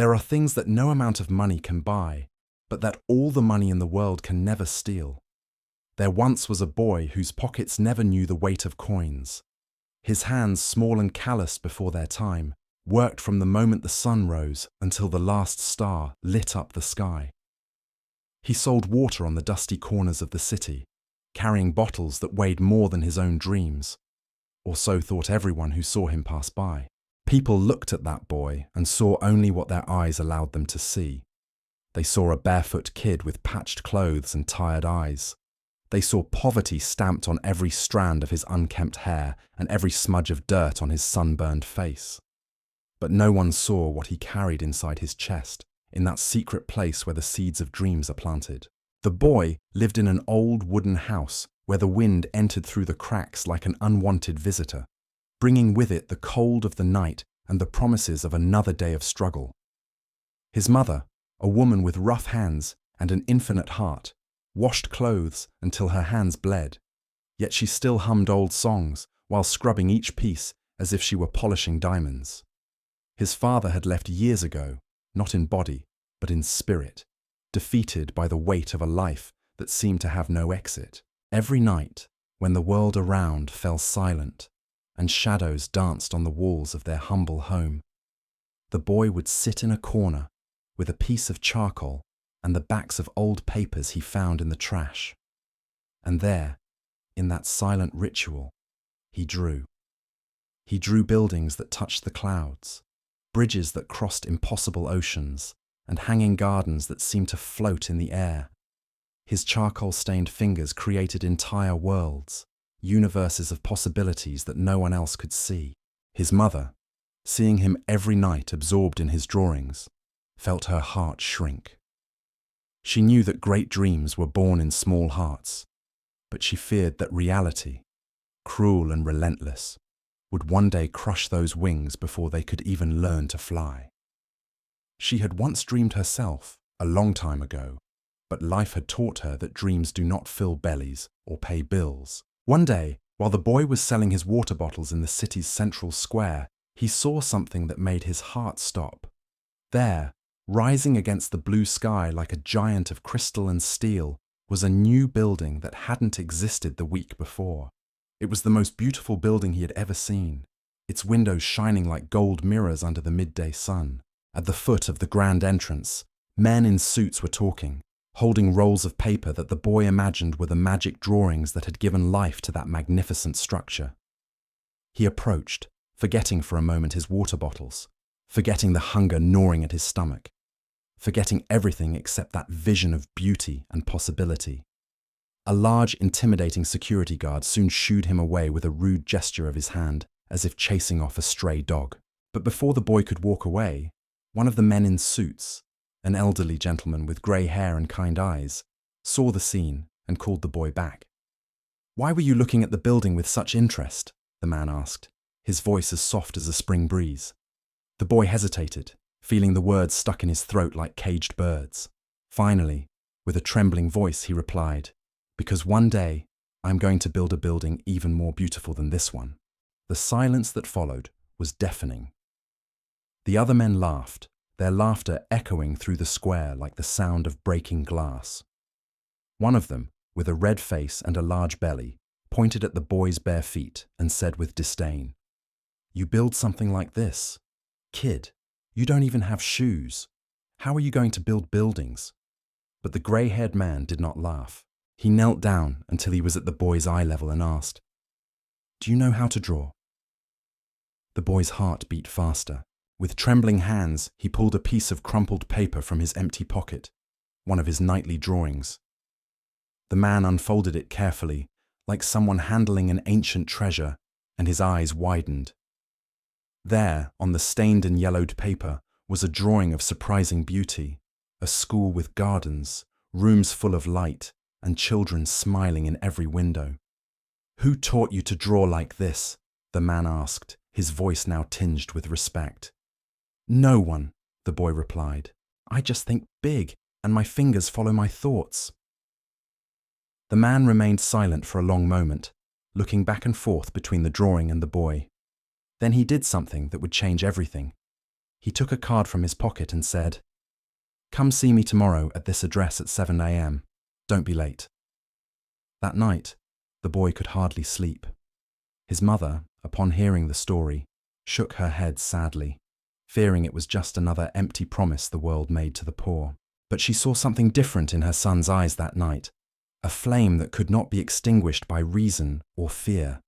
There are things that no amount of money can buy, but that all the money in the world can never steal. There once was a boy whose pockets never knew the weight of coins. His hands, small and calloused before their time, worked from the moment the sun rose until the last star lit up the sky. He sold water on the dusty corners of the city, carrying bottles that weighed more than his own dreams, or so thought everyone who saw him pass by. People looked at that boy and saw only what their eyes allowed them to see. They saw a barefoot kid with patched clothes and tired eyes. They saw poverty stamped on every strand of his unkempt hair and every smudge of dirt on his sunburned face. But no one saw what he carried inside his chest, in that secret place where the seeds of dreams are planted. The boy lived in an old wooden house where the wind entered through the cracks like an unwanted visitor, bringing with it the cold of the night and the promises of another day of struggle. His mother, a woman with rough hands and an infinite heart, washed clothes until her hands bled, yet she still hummed old songs while scrubbing each piece as if she were polishing diamonds. His father had left years ago, not in body, but in spirit, defeated by the weight of a life that seemed to have no exit. Every night, when the world around fell silent and shadows danced on the walls of their humble home, the boy would sit in a corner with a piece of charcoal and the backs of old papers he found in the trash. And there, in that silent ritual, he drew. He drew buildings that touched the clouds, bridges that crossed impossible oceans, and hanging gardens that seemed to float in the air. His charcoal-stained fingers created entire worlds, universes of possibilities that no one else could see. His mother, seeing him every night absorbed in his drawings, felt her heart shrink. She knew that great dreams were born in small hearts, but she feared that reality, cruel and relentless, would one day crush those wings before they could even learn to fly. She had once dreamed herself, a long time ago, but life had taught her that dreams do not fill bellies or pay bills. One day, while the boy was selling his water bottles in the city's central square, he saw something that made his heart stop. There, rising against the blue sky like a giant of crystal and steel, was a new building that hadn't existed the week before. It was the most beautiful building he had ever seen, its windows shining like gold mirrors under the midday sun. At the foot of the grand entrance, men in suits were talking, holding rolls of paper that the boy imagined were the magic drawings that had given life to that magnificent structure. He approached, forgetting for a moment his water bottles, forgetting the hunger gnawing at his stomach, forgetting everything except that vision of beauty and possibility. A large, intimidating security guard soon shooed him away with a rude gesture of his hand, as if chasing off a stray dog. But before the boy could walk away, one of the men in suits, an elderly gentleman with grey hair and kind eyes, saw the scene and called the boy back. "Why were you looking at the building with such interest?" the man asked, his voice as soft as a spring breeze. The boy hesitated, feeling the words stuck in his throat like caged birds. Finally, with a trembling voice, he replied, "Because one day, I'm going to build a building even more beautiful than this one." The silence that followed was deafening. The other men laughed, their laughter echoing through the square like the sound of breaking glass. One of them, with a red face and a large belly, pointed at the boy's bare feet and said with disdain, "You build something like this? Kid, you don't even have shoes. How are you going to build buildings?" But the grey-haired man did not laugh. He knelt down until he was at the boy's eye level and asked, "Do you know how to draw?" The boy's heart beat faster. With trembling hands, he pulled a piece of crumpled paper from his empty pocket, one of his nightly drawings. The man unfolded it carefully, like someone handling an ancient treasure, and his eyes widened. There, on the stained and yellowed paper, was a drawing of surprising beauty, a school with gardens, rooms full of light, and children smiling in every window. "Who taught you to draw like this?" the man asked, his voice now tinged with respect. "No one," the boy replied. "I just think big, and my fingers follow my thoughts." The man remained silent for a long moment, looking back and forth between the drawing and the boy. Then he did something that would change everything. He took a card from his pocket and said, "Come see me tomorrow at this address at 7 a.m. Don't be late." That night, the boy could hardly sleep. His mother, upon hearing the story, shook her head sadly, fearing it was just another empty promise the world made to the poor. But she saw something different in her son's eyes that night, a flame that could not be extinguished by reason or fear.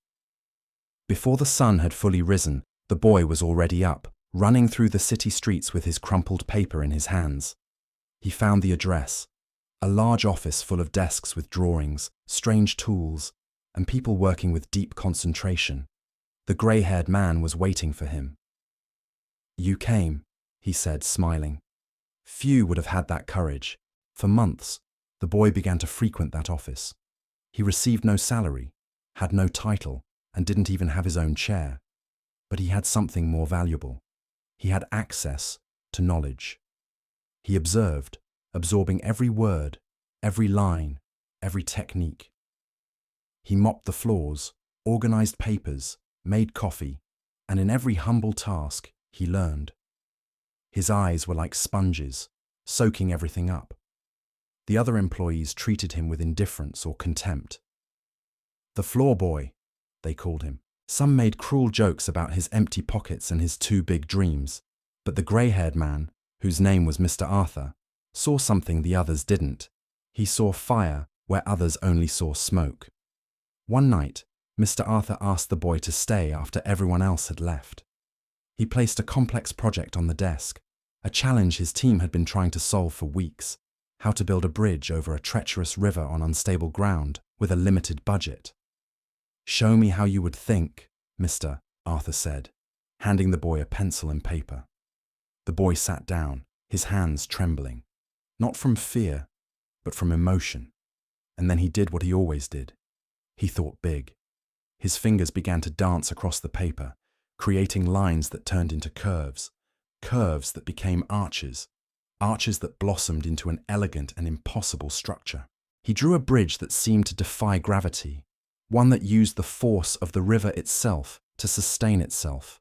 Before the sun had fully risen, the boy was already up, running through the city streets with his crumpled paper in his hands. He found the address, a large office full of desks with drawings, strange tools, and people working with deep concentration. The grey-haired man was waiting for him. "You came," he said, smiling. Few would have had that courage. For months, the boy began to frequent that office. He received no salary, had no title, and didn't even have his own chair. But he had something more valuable. He had access to knowledge. He observed, absorbing every word, every line, every technique. He mopped the floors, organized papers, made coffee, and in every humble task, he learned. His eyes were like sponges, soaking everything up. The other employees treated him with indifference or contempt. "The floor boy," they called him. Some made cruel jokes about his empty pockets and his too big dreams, but the grey-haired man, whose name was Mr. Arthur, saw something the others didn't. He saw fire where others only saw smoke. One night, Mr. Arthur asked the boy to stay after everyone else had left. He placed a complex project on the desk, a challenge his team had been trying to solve for weeks: how to build a bridge over a treacherous river on unstable ground with a limited budget. "Show me how you would think, Mr. Arthur said, handing the boy a pencil and paper. The boy sat down, his hands trembling, not from fear, but from emotion. And then he did what he always did. He thought big. His fingers began to dance across the paper, creating lines that turned into curves, curves that became arches, arches that blossomed into an elegant and impossible structure. He drew a bridge that seemed to defy gravity, one that used the force of the river itself to sustain itself,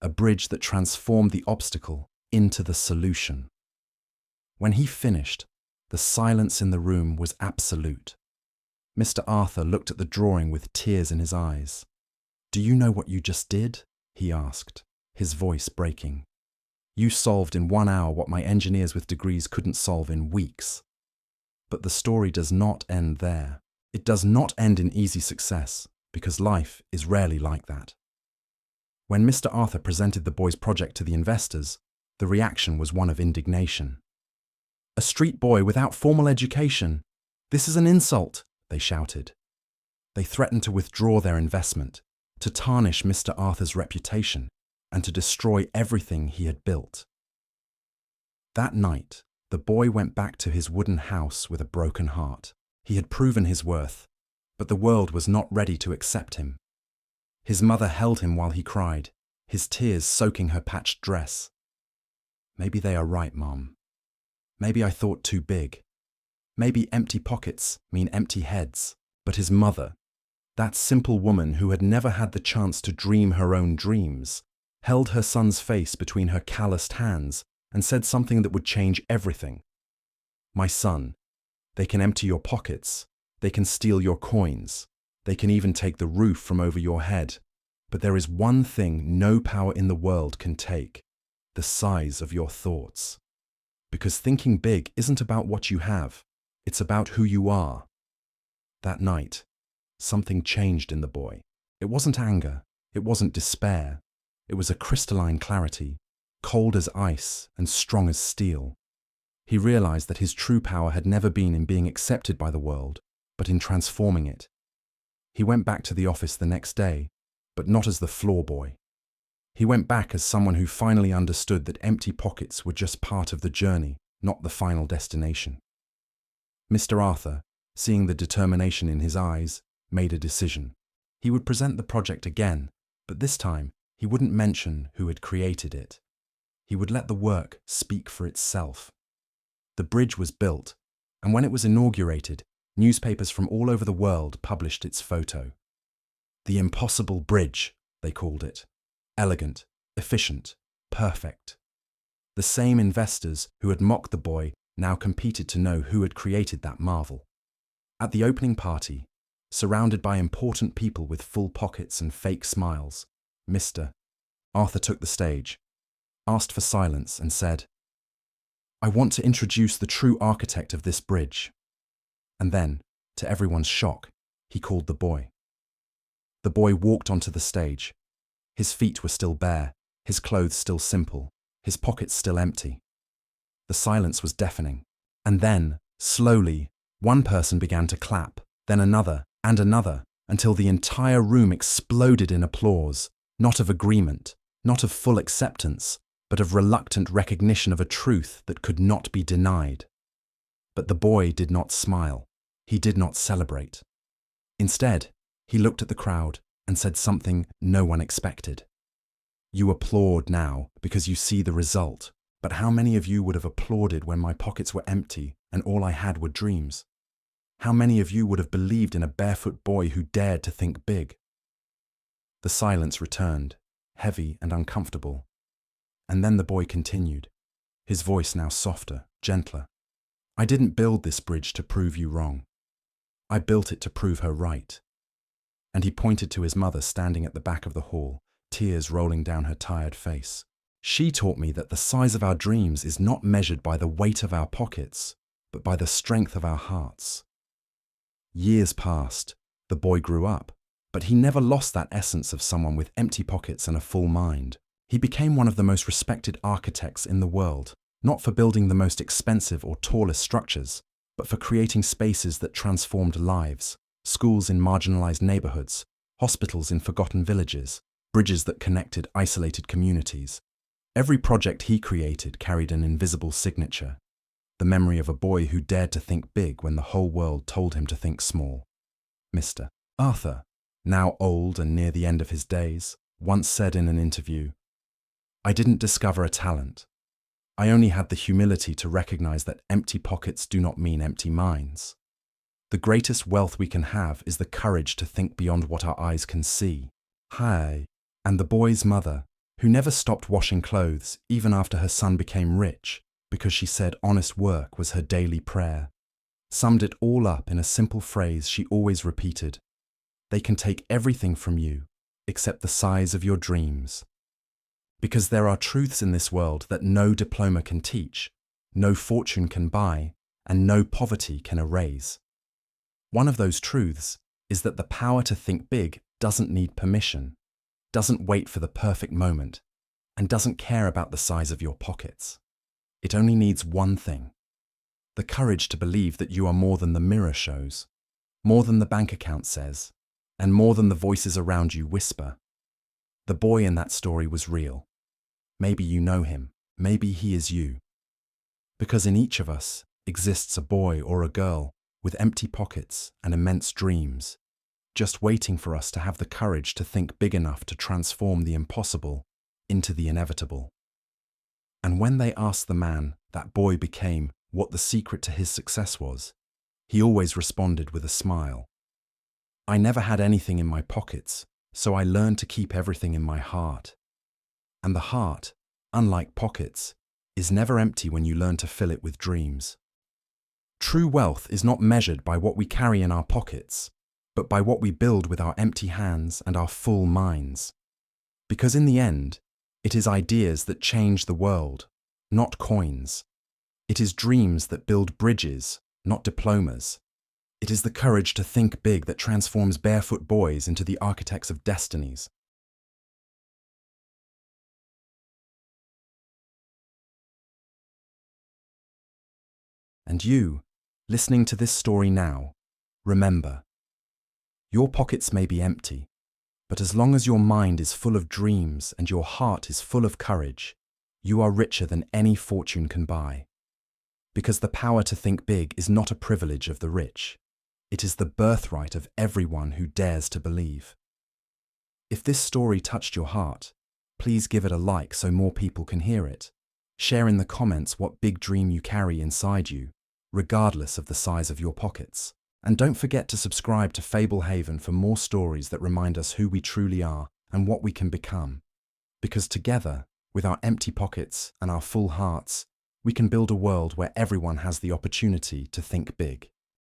a bridge that transformed the obstacle into the solution. When he finished, the silence in the room was absolute. Mr. Arthur looked at the drawing with tears in his eyes. "Do you know what you just did?" he asked, his voice breaking. "You solved in 1 hour what my engineers with degrees couldn't solve in weeks." But the story does not end there. It does not end in easy success, because life is rarely like that. When Mr. Arthur presented the boy's project to the investors, the reaction was one of indignation. "A street boy without formal education! This is an insult!" they shouted. They threatened to withdraw their investment, to tarnish Mr. Arthur's reputation, and to destroy everything he had built. That night, the boy went back to his wooden house with a broken heart. He had proven his worth, but the world was not ready to accept him. His mother held him while he cried, his tears soaking her patched dress. "Maybe they are right, Mom. Maybe I thought too big. Maybe empty pockets mean empty heads." But his mother, that simple woman who had never had the chance to dream her own dreams, held her son's face between her calloused hands and said something that would change everything. "My son, they can empty your pockets, they can steal your coins, they can even take the roof from over your head, but there is one thing no power in the world can take: the size of your thoughts. Because thinking big isn't about what you have, it's about who you are." That night, something changed in the boy. It wasn't anger, it wasn't despair. It was a crystalline clarity, cold as ice and strong as steel. He realized that his true power had never been in being accepted by the world, but in transforming it. He went back to the office the next day, but not as the floor boy. He went back as someone who finally understood that empty pockets were just part of the journey, not the final destination. Mr. Arthur, seeing the determination in his eyes, made a decision. He would present the project again, but this time he wouldn't mention who had created it. He would let the work speak for itself. The bridge was built, and when it was inaugurated, newspapers from all over the world published its photo. "The Impossible Bridge," they called it. Elegant, efficient, perfect. The same investors who had mocked the boy now competed to know who had created that marvel. At the opening party, surrounded by important people with full pockets and fake smiles, Mr. Arthur took the stage, asked for silence, and said, "I want to introduce the true architect of this bridge." And then, to everyone's shock, he called the boy. The boy walked onto the stage. His feet were still bare, his clothes still simple, his pockets still empty. The silence was deafening. And then, slowly, one person began to clap, then another, and another, until the entire room exploded in applause, not of agreement, not of full acceptance, but of reluctant recognition of a truth that could not be denied. But the boy did not smile. He did not celebrate. Instead, he looked at the crowd and said something no one expected. "You applaud now because you see the result, but how many of you would have applauded when my pockets were empty and all I had were dreams? How many of you would have believed in a barefoot boy who dared to think big?" The silence returned, heavy and uncomfortable. And then the boy continued, his voice now softer, gentler. "I didn't build this bridge to prove you wrong. I built it to prove her right." And he pointed to his mother standing at the back of the hall, tears rolling down her tired face. "She taught me that the size of our dreams is not measured by the weight of our pockets, but by the strength of our hearts." Years passed, the boy grew up, but he never lost that essence of someone with empty pockets and a full mind. He became one of the most respected architects in the world, not for building the most expensive or tallest structures, but for creating spaces that transformed lives, schools in marginalized neighborhoods, hospitals in forgotten villages, bridges that connected isolated communities. Every project he created carried an invisible signature, the memory of a boy who dared to think big when the whole world told him to think small. Mr. Arthur, now old and near the end of his days, once said in an interview, "I didn't discover a talent. I only had the humility to recognize that empty pockets do not mean empty minds. The greatest wealth we can have is the courage to think beyond what our eyes can see." Hi. And the boy's mother, who never stopped washing clothes even after her son became rich, because she said honest work was her daily prayer, summed it all up in a simple phrase she always repeated: "They can take everything from you except the size of your dreams." Because there are truths in this world that no diploma can teach, no fortune can buy, and no poverty can erase. One of those truths is that the power to think big doesn't need permission, doesn't wait for the perfect moment, and doesn't care about the size of your pockets. It only needs one thing: the courage to believe that you are more than the mirror shows, more than the bank account says, and more than the voices around you whisper. The boy in that story was real. Maybe you know him, maybe he is you. Because in each of us exists a boy or a girl with empty pockets and immense dreams, just waiting for us to have the courage to think big enough to transform the impossible into the inevitable. And when they asked the man that boy became what the secret to his success was, he always responded with a smile. "I never had anything in my pockets, so I learned to keep everything in my heart." And the heart, unlike pockets, is never empty when you learn to fill it with dreams. True wealth is not measured by what we carry in our pockets, but by what we build with our empty hands and our full minds. Because in the end, it is ideas that change the world, not coins. It is dreams that build bridges, not diplomas. It is the courage to think big that transforms barefoot boys into the architects of destinies. And you, listening to this story now, remember, your pockets may be empty, but as long as your mind is full of dreams and your heart is full of courage, you are richer than any fortune can buy. Because the power to think big is not a privilege of the rich. It is the birthright of everyone who dares to believe. If this story touched your heart, please give it a like so more people can hear it. Share in the comments what big dream you carry inside you, regardless of the size of your pockets. And don't forget to subscribe to Fable Haven for more stories that remind us who we truly are and what we can become. Because together, With our empty pockets and our full hearts, we can build a world where everyone has the opportunity to think big.